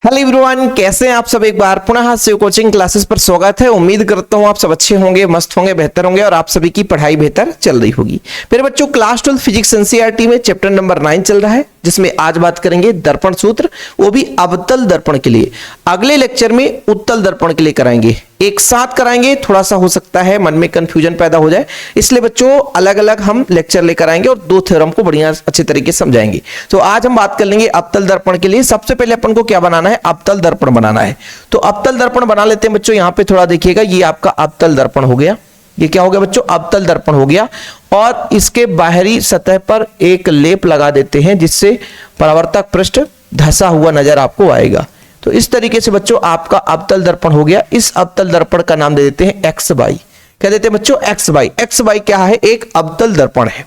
Hello everyone, कैसे हैं आप सब। एक बार पुनः शिव कोचिंग क्लासेस पर स्वागत है। उम्मीद करता हूं आप सब अच्छे होंगे, मस्त होंगे, बेहतर होंगे और आप सभी की पढ़ाई बेहतर चल रही होगी। मेरे बच्चों, क्लास 12 फिजिक्स एनसीईआरटी में चैप्टर नंबर 9 चल रहा है, जिसमें आज बात करेंगे दर्पण सूत्र, वो भी अवतल दर्पण के लिए। अगले लेक्चर में उत्तल दर्पण के लिए कराएंगे, एक साथ कराएंगे। थोड़ा सा हो सकता है मन में कंफ्यूजन पैदा हो जाए, इसलिए बच्चों अलग अलग हम लेक्चर लेकर आएंगे और दो थ्योरम को बढ़िया अच्छे तरीके से समझाएंगे। तो आज हम बात कर लेंगे अवतल दर्पण के लिए। सबसे पहले अपन को क्या बनाना है, अवतल दर्पण बनाना है। तो अवतल दर्पण बना लेते हैं बच्चों। यहां पे थोड़ा देखिएगा, ये आपका अवतल दर्पण हो गया। ये क्या हो गया बच्चों, अवतल दर्पण हो गया। और इसके बाहरी सतह पर एक लेप लगा देते हैं, जिससे परावर्तक पृष्ठ धंसा हुआ नजर आपको आएगा। तो इस तरीके से बच्चों आपका अवतल दर्पण हो गया। इस अवतल दर्पण का नाम दे देते हैं एक्स बाई। क्या देते हैं बच्चों, एक्स बाई। एक्स बाई क्या है, एक अवतल दर्पण है।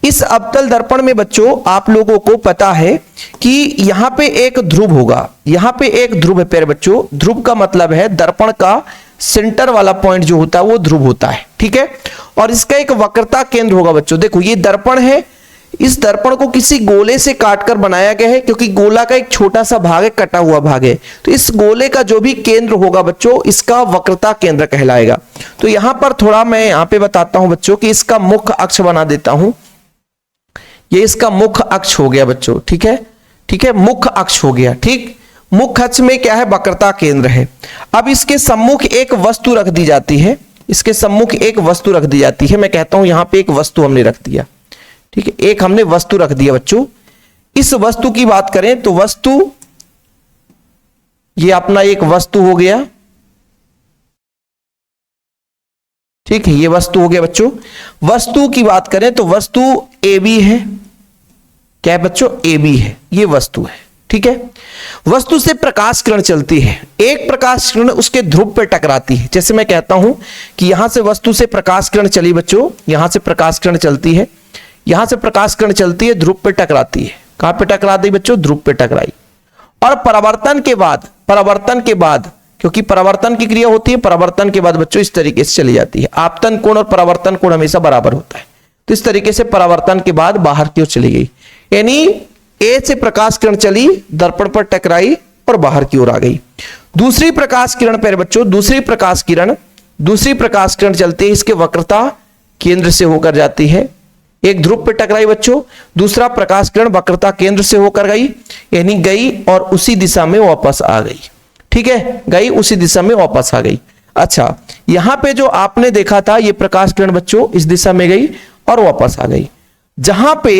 इस अवतल दर्पण में बच्चों आप लोगों को पता है कि यहां पे एक ध्रुव होगा, यहां पे एक ध्रुव है प्यारे बच्चों। ध्रुव का मतलब है दर्पण का सेंटर वाला पॉइंट जो होता है वो ध्रुव होता है, ठीक है। और इसका एक वक्रता केंद्र होगा बच्चों। देखो ये दर्पण है, इस दर्पण को किसी गोले से काटकर बनाया गया है, क्योंकि गोला का एक छोटा सा भाग है, कटा हुआ भाग है। तो इस गोले का जो भी केंद्र होगा बच्चों, इसका वक्रता केंद्र कहलाएगा। तो यहां पर थोड़ा मैं यहां पे बताता हूं बच्चों कि इसका मुख्य अक्ष बना देता हूं। ये इसका मुख्य अक्ष हो गया बच्चों, ठीक है, ठीक है, मुख्य अक्ष हो गया, ठीक। मुख्य अक्ष में क्या है, वक्रता केंद्र है। अब इसके सम्मुख एक वस्तु रख दी जाती है, इसके सम्मुख एक वस्तु रख दी जाती है। मैं कहता हूं यहां पे एक वस्तु हमने रख दिया, ठीक है, एक हमने वस्तु रख दिया बच्चों। इस वस्तु की बात करें तो वस्तु, ये अपना एक वस्तु हो गया, ठीक है, ये वस्तु हो गया बच्चों। वस्तु की बात करें तो वस्तु ए बी है। क्या है बच्चों, ए बी है, ये वस्तु है, ठीक है। वस्तु से प्रकाश किरण चलती है, एक प्रकाश किरण उसके ध्रुव पर टकराती है। जैसे मैं कहता हूं कि यहां से वस्तु से प्रकाश किरण चली बच्चों, यहां से प्रकाश किरण चलती है, यहां से प्रकाश किरण चलती है, ध्रुव पे टकराती है। कहां पे टकरा दी बच्चों, ध्रुव पे टकराई। और परावर्तन के बाद क्योंकि परावर्तन की क्रिया होती है, परावर्तन के बाद बच्चों इस तरीके से चली जाती है। आपतन कोण और परावर्तन कोण हमेशा बराबर होता है, तो इस तरीके से परावर्तन के बाद बाहर की ओर चली गई। यानी ए से प्रकाश किरण चली, दर्पण पर टकराई और बाहर की ओर आ गई। दूसरी प्रकाश किरण पर बच्चों, दूसरी प्रकाश किरण चलती है, इसके वक्रता केंद्र से होकर जाती है। एक ध्रुव पे टकराई बच्चों, दूसरा प्रकाश किरण वक्रता केंद्र से होकर गई, यानी गई और उसी दिशा में वापस आ गई, ठीक है, गई उसी दिशा में वापस आ गई। अच्छा, यहां पे जो आपने देखा था ये प्रकाश किरण बच्चों इस दिशा में गई और वापस आ गई। जहां पे,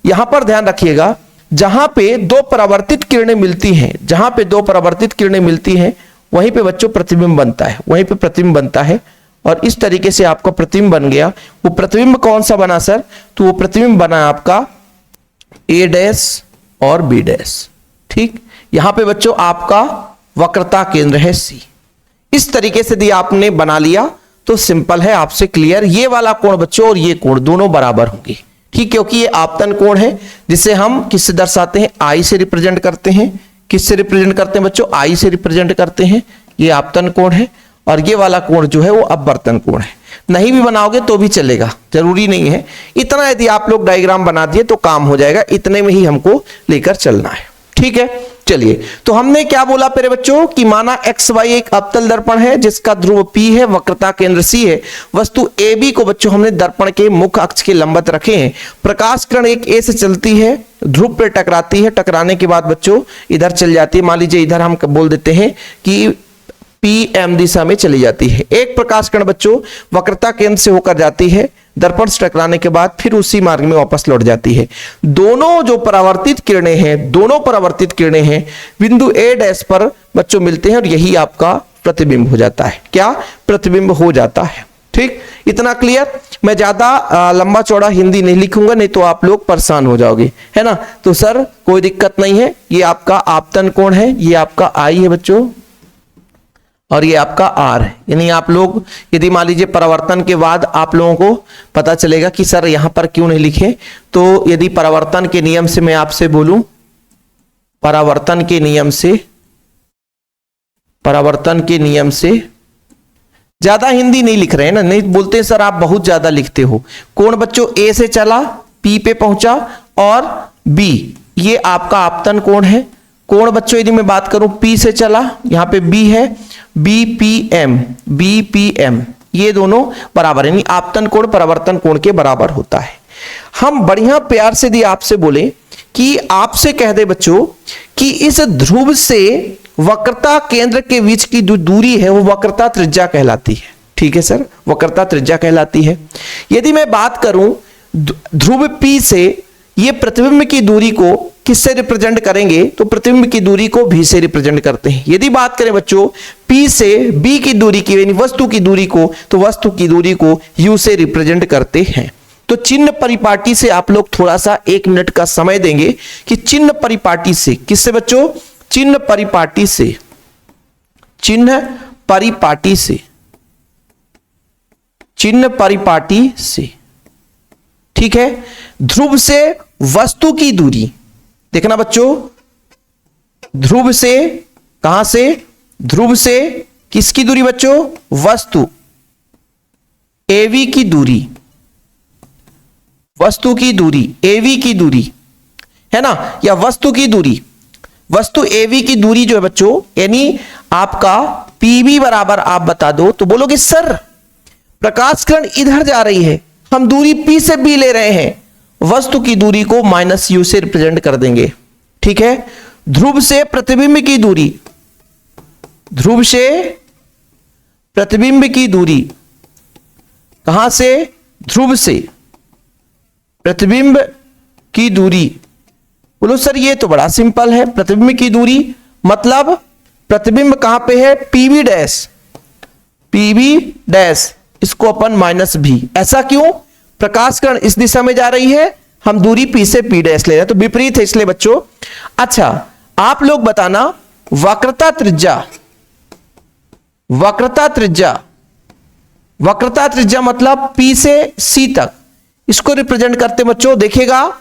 यहां पर ध्यान रखिएगा, जहां पे दो परावर्तित किरणें मिलती हैं, जहां पे दो परावर्तित किरणें मिलती हैं वहीं पे बच्चों प्रतिबिंब बनता है, वहीं पे प्रतिबिंब बनता है। और इस तरीके से आपका प्रतिबिंब बन गया। वो प्रतिबिंब कौन सा बना सर, तो वो प्रतिबिंब बना आपका ए डैश और बी डैश, ठीक। यहां पे बच्चों आपका वक्रता केंद्र है सी। इस तरीके से यदि आपने बना लिया तो सिंपल है, आपसे क्लियर। ये वाला कोण बच्चों और ये कोण दोनों बराबर होंगे, ठीक, क्योंकि ये आपतन कोण है, जिसे हम किससे दर्शाते हैं, आई से रिप्रेजेंट करते हैं। किससे रिप्रेजेंट करते हैं बच्चों, आई से रिप्रेजेंट करते हैं। ये आपतन कोण है और ये वाला कोण जो है वो अपवर्तन कोण है। नहीं भी बनाओगे तो भी चलेगा, जरूरी नहीं है। इतना यदि आप लोग डायग्राम बना दिए तो काम हो जाएगा, इतने में ही हमको लेकर चलना है, ठीक है। चलिए, तो हमने क्या बोला मेरे बच्चों कि माना एक्स वाई एक अवतल दर्पण है, जिसका ध्रुव P है, वक्रता केंद्र C है। वस्तु ए बी को बच्चों हमने दर्पण के मुख्य अक्ष के लंबवत रखे हैं। प्रकाश किरण एक ए से चलती है, ध्रुव पर टकराती है, टकराने के बाद बच्चों इधर चल जाती है। मान लीजिए इधर हम बोल देते हैं कि PM दिशा में चली जाती है। एक प्रकाश किरण बच्चों वक्रता केंद्र से होकर जाती है, दर्पण से टकराने के बाद फिर उसी मार्ग में वापस लौट जाती है। दोनों जो परावर्तित किरणें हैं, दोनों परावर्तित किरणें हैं, बिंदु A डैश पर बच्चों मिलते हैं और यही आपका प्रतिबिंब हो जाता है। क्या प्रतिबिंब हो जाता है, ठीक। इतना क्लियर। मैं ज्यादा लंबा चौड़ा हिंदी नहीं लिखूंगा, नहीं तो आप लोग परेशान हो जाओगे, है ना। तो सर कोई दिक्कत नहीं है। ये आपका आपतन कोण है, ये आपका I है बच्चों, और ये आपका आर है। यानी आप लोग यदि मान लीजिए परावर्तन के बाद आप लोगों को पता चलेगा कि सर यहां पर क्यों नहीं लिखे, तो यदि परावर्तन के नियम से मैं आपसे बोलूं, परावर्तन के नियम से ज्यादा हिंदी नहीं लिख रहे हैं ना, नहीं बोलते सर आप बहुत ज्यादा लिखते हो। कोण बच्चों ए से चला, P पे पहुंचा और B, ये आपका आपतन कोण है। कोण बच्चों यदि मैं बात करूं P से चला, यहां पे B है, BPM, ये दोनों बराबर है, यानी आपतन कोण परावर्तन कोण के बराबर होता है। हम बढ़िया प्यार से यदि आपसे बोले कि आपसे कह दे बच्चों कि इस ध्रुव से वक्रता केंद्र के बीच की जो दूरी है वो वक्रता त्रिज्या कहलाती है। ठीक है सर, वक्रता त्रिज्या कहलाती है। यदि मैं बात करूं ध्रुव P से ये प्रतिबिंब की दूरी को किससे रिप्रेजेंट करेंगे, तो प्रतिबिंब की दूरी को V से रिप्रेजेंट करते हैं। यदि बात करें बच्चों P से B की दूरी की, यानी वस्तु की दूरी को, तो वस्तु की दूरी को U से रिप्रेजेंट करते हैं। तो चिन्ह परिपाटी से आप लोग थोड़ा सा 1 मिनट का समय देंगे कि चिन्ह परिपाटी से, किससे बच्चों, चिन्ह परिपाटी से, चिन्ह परिपाटी से, चिन्ह परिपाटी से, ठीक है। ध्रुव से वस्तु की दूरी, देखना बच्चों, ध्रुव से कहां से, ध्रुव से किसकी दूरी बच्चों, वस्तु AV की दूरी, वस्तु की दूरी AV की दूरी है ना, या वस्तु की दूरी, वस्तु AV की दूरी जो है बच्चों, यानी आपका PV बराबर आप बता दो, तो बोलोगे सर प्रकाश किरण इधर जा रही है, हम दूरी P से B ले रहे हैं, वस्तु की दूरी को -U से रिप्रेजेंट कर देंगे। ठीक है। ध्रुव से प्रतिबिंब की दूरी, ध्रुव से प्रतिबिंब की दूरी कहां से, ध्रुव से प्रतिबिंब की दूरी, बोलो सर ये तो बड़ा सिंपल है, प्रतिबिंब की दूरी मतलब प्रतिबिंब कहां पे है, PV डैश, PV डैश, इसको अपन -B, ऐसा क्यों, प्रकाश किरण इस दिशा में जा रही है, हम दूरी P से P डैश ले रहे हैं, तो विपरीत है इसलिए बच्चों। अच्छा आप लोग बताना वक्रता त्रिज्या, वक्रता त्रिज्या, वक्रता त्रिज्या मतलब P से C तक, इसको रिप्रेजेंट करते बच्चों, देखिएगा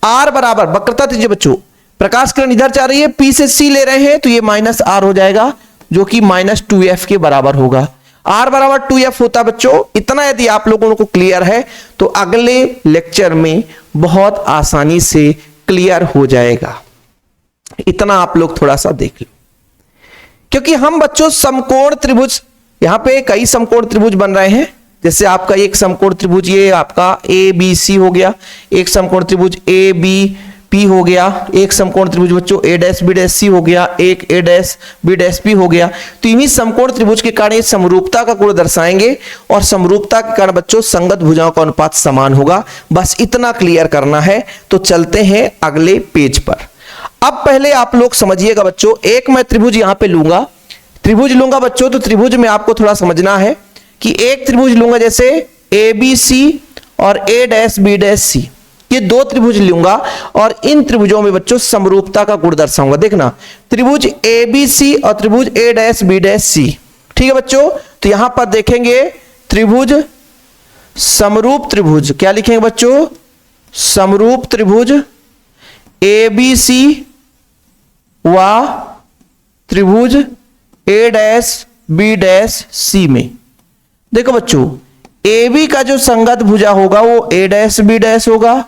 R बराबर वक्रता त्रिज्या बच्चों, प्रकाश किरण इधर जा रही है, P से C ले रहे हैं, तो ये -R हो जाएगा जो कि -2F के बराबर होगा। R बराबर 2F होता बच्चों। इतना यदि आप लोगों को क्लियर है तो अगले लेक्चर में बहुत आसानी से क्लियर हो जाएगा। इतना आप लोग थोड़ा सा देख लो, क्योंकि हम बच्चों समकोण त्रिभुज, यहां पे कई समकोण त्रिभुज बन रहे हैं, जैसे आपका एक समकोण त्रिभुज ये आपका ABC हो गया, एक समकोण त्रिभुज ABP हो गया, एक समकोण त्रिभुज बच्चों A'-B'-C हो गया, एक A'-B'-P हो गया। तो इन्हीं समकोण त्रिभुज के कारण समरूपता का गुण दर्शाएंगे, और समरूपता के कारण बच्चों संगत भुजाओं का अनुपात समान होगा। बस इतना क्लियर करना है। तो चलते हैं अगले पेज पर। अब पहले आप लोग समझिएगा बच्चों, एक मैं त्रिभुज यहां पे लूंगा, त्रिभुज लूंगा बच्चों, तो त्रिभुज में आपको थोड़ा समझना है कि एक त्रिभुज लूंगा जैसे ABC और A'-B'-C, ये दो त्रिभुज लूंगा और इन त्रिभुजों में बच्चों समरूपता का गुण दर्शाऊंगा। देखना त्रिभुज ABC और त्रिभुज A'-B'-C, ठीक है बच्चों। तो यहां पर देखेंगे त्रिभुज समरूप त्रिभुज, क्या लिखेंगे बच्चों, समरूप त्रिभुज ABC व त्रिभुज A'-B'-C में। देखो बच्चों AB का जो संगत भुजा होगा वो A'-B' होगा,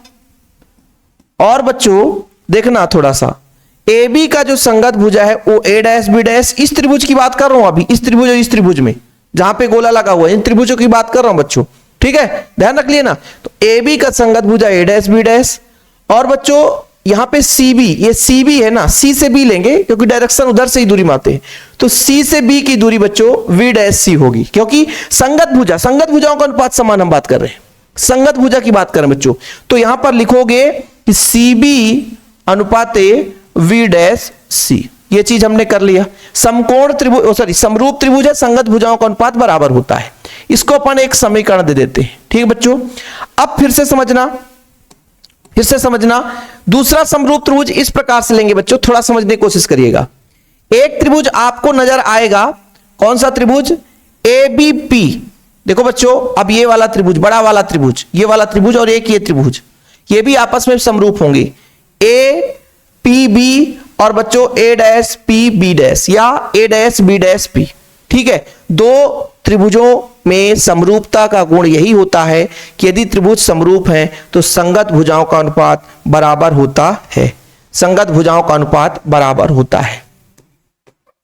और बच्चों देखना थोड़ा सा AB का जो संगत भुजा है वो A'-B', इस त्रिभुज की बात कर रहा हूं अभी, इस त्रिभुज और इस त्रिभुज में जहां पे गोला लगा हुआ है, इन त्रिभुजों की बात कर रहा हूं बच्चों, ठीक है, ध्यान रख लिए ना। तो AB का संगत भुजा A'-B', और बच्चों यहां पे CB, ये CB है ना, C से B लेंगे क्योंकि डायरेक्शन उधर से ही दूरी मारते हैं, तो C से B की दूरी बच्चों V'-C होगी, क्योंकि संगत भुजा, संगत भुजाओं का अनुपात समान हम बात कर रहे हैं, संगत भुजा की बात कर रहे हैं बच्चों। तो यहां पर लिखोगे कि CB अनुपाते V'-C, ये चीज हमने कर लिया। समकोण त्रिभुज, सॉरी समरूप त्रिभुज है, संगत भुजाओं का अनुपात बराबर होता है, इसको अपन एक समीकरण दे देते हैं, ठीक है बच्चों। अब फिर से समझना, दूसरा समरूप त्रिभुज इस प्रकार से लेंगे बच्चों, थोड़ा समझने की कोशिश करिएगा। एक त्रिभुज आपको नजर आएगा, कौन सा त्रिभुज, ABP। देखो बच्चों अब ये वाला त्रिभुज, बड़ा वाला त्रिभुज, ये वाला त्रिभुज और एक ये त्रिभुज, ये भी आपस में समरूप होंगे, APB और बच्चों A'-PB' या A'-B'-P, ठीक है। दो त्रिभुजों में समरूपता का गुण यही होता है कि यदि त्रिभुज समरूप हैं तो संगत भुजाओं का अनुपात बराबर होता है। संगत भुजाओं का अनुपात बराबर होता है।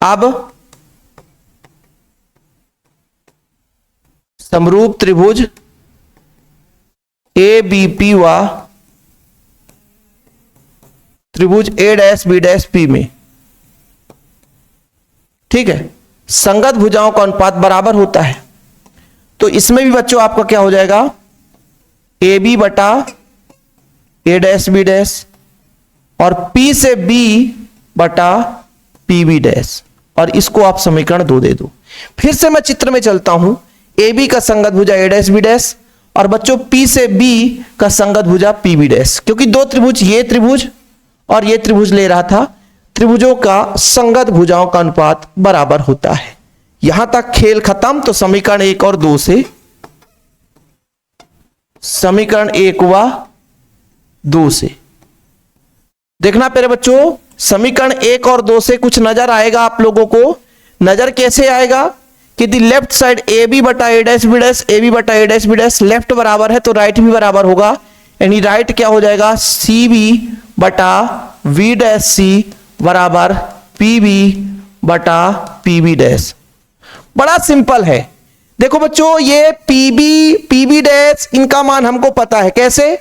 अब समरूप त्रिभुज ए बी पी व त्रिभुज ए डैश बी डैश पी में, ठीक है, संगत भुजाओं का अनुपात बराबर होता है। तो इसमें भी बच्चों आपका क्या हो जाएगा, ए बी बटा ए डैश बी डैश और पी से बी बटा पी बी डैश, और इसको आप समीकरण 2 दे दो। फिर से मैं चित्र में चलता हूं, ए बी का संगत भुजा ए डैश बी डैश और बच्चों पी से बी का संगत भुजा पी बी डैश, क्योंकि दो त्रिभुज, ये त्रिभुज और ये त्रिभुज ले रहा था, त्रिभुजों का संगत भुजाओं का अनुपात बराबर होता है। यहां तक खेल खत्म। तो समीकरण 1 और 2 से, समीकरण 1 व 2 से देखना प्यारे बच्चों, समीकरण 1 और 2 से कुछ नजर आएगा आप लोगों को। नजर कैसे आएगा कि the left side A B बटा A dash B dash, A B बटा A dash B dash, left बराबर है तो राइट भी बराबर होगा, यानी राइट क्या हो जाएगा, सी बी बटा वी डैश सी बराबर पी बी बटा पी बी डैश। बड़ा सिंपल है। देखो बच्चों, ये पी बी डैश इनका मान हमको पता है, कैसे,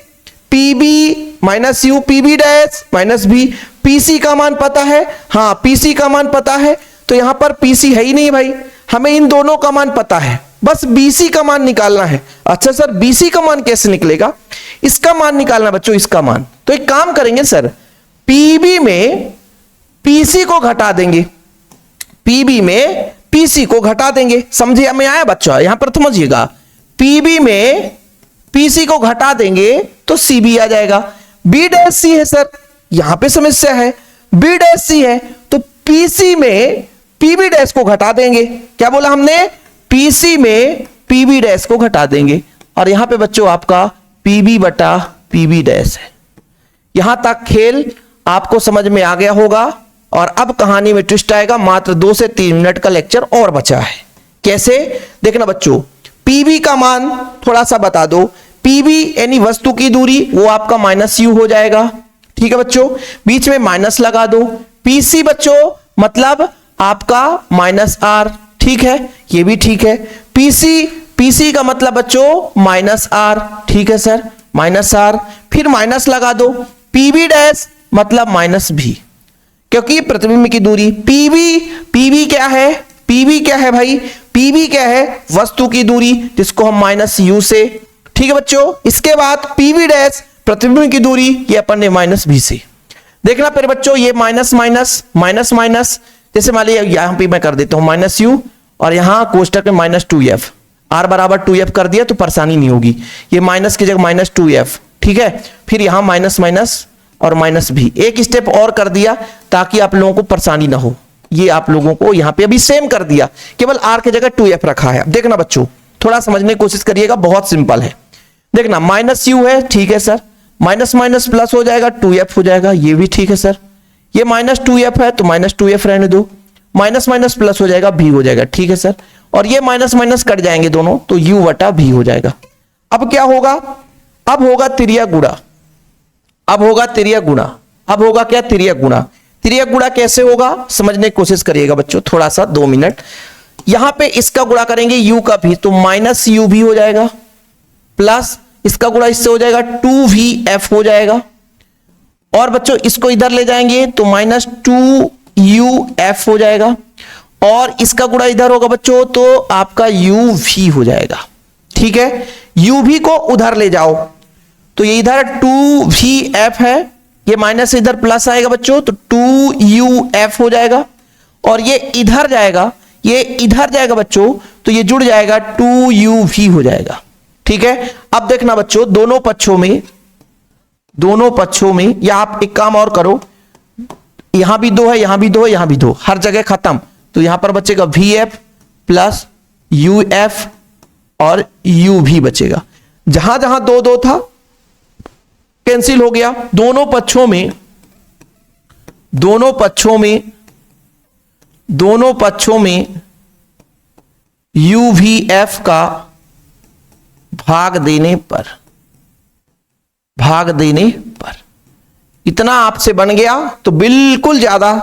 P B minus U P B dash minus B. P C का मान पता है, हाँ पी सी का मान पता है, तो यहां पर पी सी है ही नहीं भाई, हमें इन दोनों का मान पता है, बस बी सी का मान निकालना है। अच्छा सर, बी सी का मान कैसे निकलेगा, इसका मान निकालना बच्चों, इसका मान। तो एक काम करेंगे सर, पीबी में पीसी को घटा देंगे, पीबी में पीसी को घटा देंगे, समझिए में आया बच्चा, यहां पर समझिएगा, पीबी में पीसी को घटा देंगे तो सीबी आ जाएगा। बी डैश सी है सर, यहां पे समस्या है, बी डैश सी है तो पीसी में पीबी डैश को घटा देंगे। क्या बोला हमने, पीसी में पीबी डैश को घटा देंगे, और यहां पे बच्चों आपका पीबी बटा पीबी डैश है। यहां तक खेल आपको समझ में आ गया होगा। और अब कहानी में ट्विस्ट आएगा, मात्र 2 से 3 मिनट का लेक्चर और बचा है। कैसे, देखना बच्चों, पीबी का मान थोड़ा सा बता दो, पीबी यानी वस्तु की दूरी, वो आपका माइनस यू हो जाएगा, ठीक है बच्चों, बीच में माइनस लगा दो। पीसी बच्चों मतलब आपका माइनस आर, ठीक है, ये भी ठीक है। पीसी का मतलब बच्चों माइनस आर, ठीक है सर, माइनस आर, फिर माइनस लगा दो। पीबी डैश मतलब माइनस भी, क्योंकि प्रतिबिंब की दूरी। पीबी क्या है, पीबी क्या है भाई, पीबी क्या है, वस्तु की दूरी, जिसको हम माइनस यू से, ठीक है बच्चों। इसके बाद पीबी डैश प्रतिबिंब की दूरी, ये अपन ने माइनस भी से। देखना फिर बच्चों, ये माइनस माइनस माइनस माइनस, जैसे मान लीजिए यहां पे मैं कर देता हूं माइनस यू और यहां कोष्टक में माइनस 2f, आर बराबर 2f कर दिया तो परेशानी नहीं होगी, ये माइनस की जगह माइनस 2f, ठीक है। फिर यहां माइनस माइनस और माइनस भी, एक स्टेप और कर दिया ताकि आप लोगों को परेशानी ना हो। ये आप लोगों को यहां पे अभी सेम कर दिया, केवल आर की जगह 2f रखा है। देखना बच्चों, थोड़ा समझने की कोशिश करिएगा, बहुत सिंपल है। देखना माइनस यू है, ठीक है सर, माइनस माइनस प्लस हो जाएगा, 2f हो जाएगा, ये भी ठीक है सर। ये माइनस 2f है तो माइनस 2f रहने दो, माइनस माइनस प्लस हो जाएगा, भी हो जाएगा, ठीक है सर। और ये माइनस माइनस कट जाएंगे दोनों, तो u बटा भी हो जाएगा। अब क्या होगा, अब होगा तिर्यक गुणा, अब होगा तिर्यक गुणा, अब होगा क्या, तिर्यक गुणा। तिर्यक गुणा कैसे होगा समझने की कोशिश करिएगा बच्चों, थोड़ा सा 2 मिनट। यहां पे इसका गुणा करेंगे u का भी, तो माइनस यू भी हो जाएगा, प्लस इसका गुणा इससे हो जाएगा 2vf हो जाएगा, और बच्चों इसको इधर ले जाएंगे तो माइनस 2uf हो जाएगा, और इसका गुणा इधर होगा बच्चों तो आपका uv हो जाएगा, ठीक है। uv को उधर ले जाओ तो ये इधर 2vf है, ये माइनस से इधर प्लस आएगा बच्चों तो 2uf हो जाएगा, और ये इधर जाएगा, ये इधर जाएगा बच्चों तो ये जुड़ जाएगा 2uv हो जाएगा, ठीक है। अब देखना बच्चों, दोनों पक्षों में या आप एक काम और करो, यहां भी 2 है, यहां भी 2 है, यहां भी 2, हर जगह खत्म, तो यहां पर बचेगा vf प्लस uf और uv बचेगा। जहां जहां 2 था कैंसिल हो गया। दोनों पक्षों में uvf का भाग देने पर इतना आपसे बन गया तो बिल्कुल ज्यादा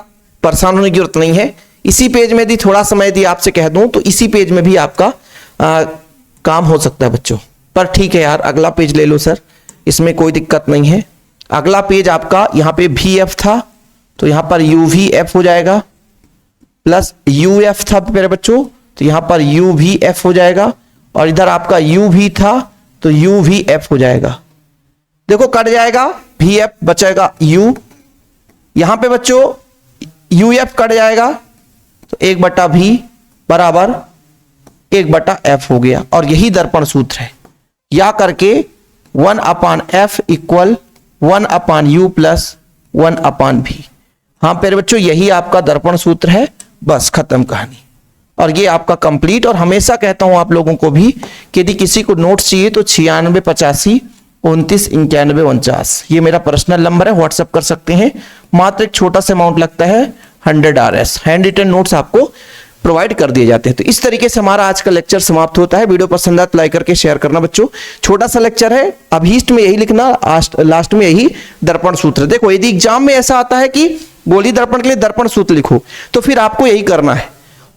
परेशान होने की जरूरत नहीं है। इसी पेज में यदि थोड़ा समय यदि आपसे कह दूं तो इसी पेज में भी आपका काम हो सकता है बच्चों। पर ठीक है यार, अगला पेज ले लो सर, इसमें कोई दिक्कत नहीं है। अगला पेज आपका यहाँ पे भी एफ था तो यहां पर यू वी एफ हो जाएगा, प्लस यू एफ था मेरे बच्चों तो यहां पर यू वी एफ हो जाएगा, और इधर आपका यू भी था तो यू वी एफ हो जाएगा। देखो कट जाएगा, वी एफ बचेगा यू, यहां पे बच्चों यू एफ कट जाएगा तो 1/v बराबर 1/f हो गया। और यही दर्पण सूत्र है, या करके 1/f equal 1/u plus 1/v। हाँ मेरे बच्चों यही आपका दर्पण सूत्र है, बस खत्म कहानी। और ये आपका कंप्लीट। और हमेशा कहता हूं आप लोगों को भी कि यदि किसी को नोट्स चाहिए तो 96 85 29 91 49 ये मेरा पर्सनल नंबर है, व्हाट्सएप कर सकते हैं। मात्र एक छोटा सा अमाउंट लगता है 100 RS, हैंड रिटन नोट्स आपको प्रोवाइड कर दिए जाते हैं। तो इस तरीके से हमारा आज का लेक्चर समाप्त होता है। वीडियो पसंद आए तो लाइक करके शेयर करना बच्चों। छोटा सा लेक्चर है, अभीष्ट में यही लिखना, लास्ट में यही दर्पण सूत्र। देखो यदि एग्जाम में ऐसा आता है कि गोली दर्पण के लिए दर्पण सूत्र लिखो तो फिर आपको यही करना है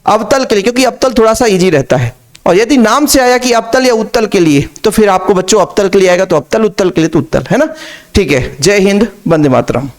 अवतल के लिए, क्योंकि अवतल थोड़ा सा इजी रहता है। और यदि नाम से आया कि अवतल या उत्तल के लिए तो फिर आपको बच्चों अवतल के लिए आएगा तो अवतल, उत्तल के लिए तो उत्तल, है ना। ठीक है, जय हिंद, वंदे मातरम।